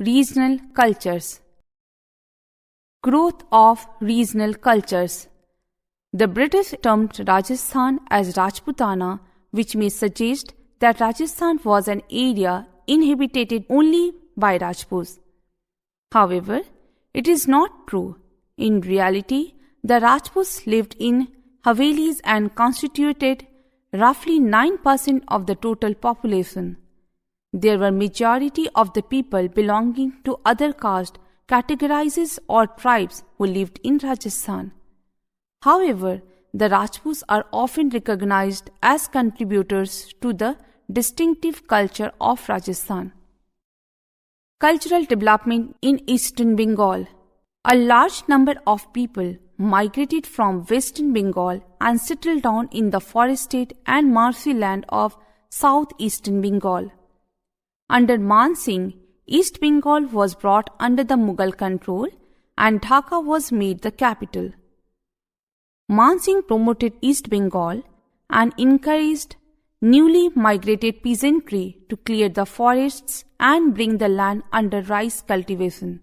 regional cultures. Growth of regional cultures. The British termed Rajasthan as Rajputana, which may suggest that Rajasthan was an area inhabited only by Rajputs. However, it is not true. In reality, the Rajputs lived in Havelis and constituted roughly 9% of the total population. There were majority of the people belonging to other caste, categories or tribes who lived in Rajasthan. However, the Rajputs are often recognized as contributors to the distinctive culture of Rajasthan. Cultural development in Eastern Bengal. A large number of people migrated from Western Bengal and settled down in the forested and marshy land of southeastern Bengal. Under Man Singh, East Bengal was brought under the Mughal control and Dhaka was made the capital. Man Singh promoted East Bengal and encouraged newly migrated peasantry to clear the forests and bring the land under rice cultivation.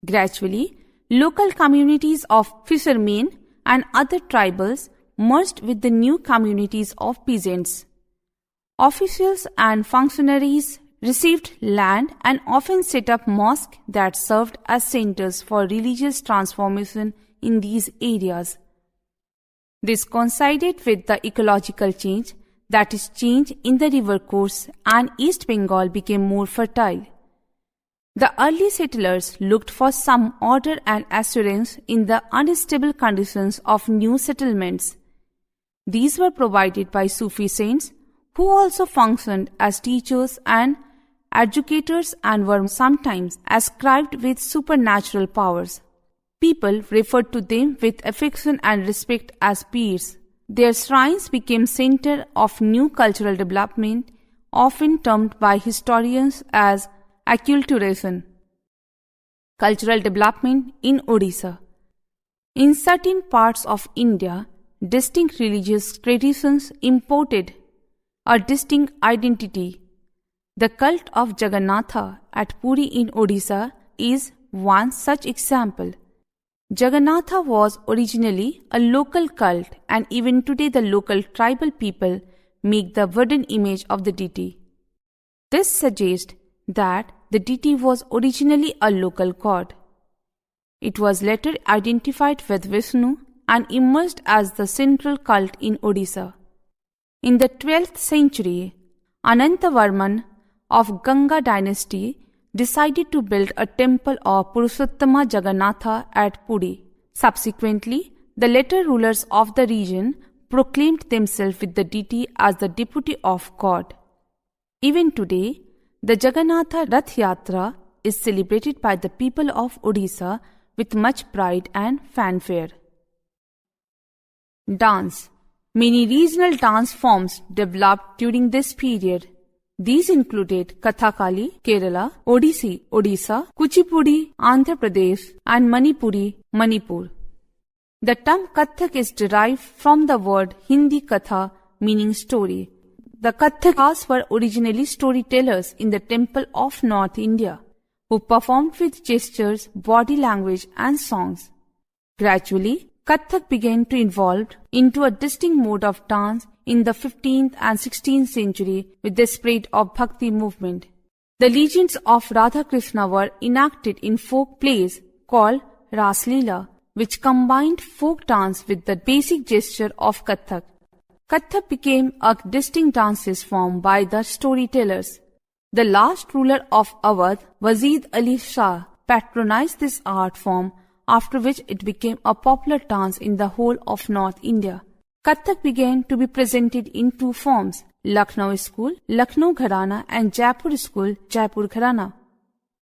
Gradually, local communities of fishermen and other tribals merged with the new communities of peasants. Officials and functionaries received land and often set up mosques that served as centers for religious transformation in these areas. This coincided with the ecological change, that is, change in the river course, and East Bengal became more fertile. The early settlers looked for some order and assurance in the unstable conditions of new settlements. These were provided by Sufi saints, who also functioned as teachers and educators and were sometimes ascribed with supernatural powers. People referred to them with affection and respect as peers. Their shrines became center of new cultural development, often termed by historians as acculturation. Cultural development in Odisha. In certain parts of India, distinct religious traditions imported a distinct identity. The cult of Jagannatha at Puri in Odisha is one such example. Jagannatha was originally a local cult, and even today the local tribal people make the wooden image of the deity. This suggests that the deity was originally a local god. It was later identified with Vishnu and emerged as the central cult in Odisha. In the 12th century, Anantavarman of Ganga dynasty decided to build a temple of Purushottama Jagannatha at Puri. Subsequently, the later rulers of the region proclaimed themselves with the deity as the deputy of God. Even today, the Jagannatha Rath Yatra is celebrated by the people of Odisha with much pride and fanfare. Dance. Many regional dance forms developed during this period. These included Kathakali, Kerala, Odissi, Odisha, Kuchipudi, Andhra Pradesh, and Manipuri, Manipur. The term Kathak is derived from the word Hindi Katha, meaning story. The Kathakas were originally storytellers in the temple of North India, who performed with gestures, body language, and songs. Gradually, Kathak began to evolve into a distinct mode of dance in the 15th and 16th century with the spread of Bhakti movement. The legends of Radha Krishna were enacted in folk plays called Ras Leela, which combined folk dance with the basic gesture of Kathak. Kathak became a distinct dance form by the storytellers. The last ruler of Awadh, Wazid Ali Shah, patronized this art form, after which it became a popular dance in the whole of North India. Kathak began to be presented in two forms, Lucknow School, Lucknow Gharana, and Jaipur School, Jaipur Gharana.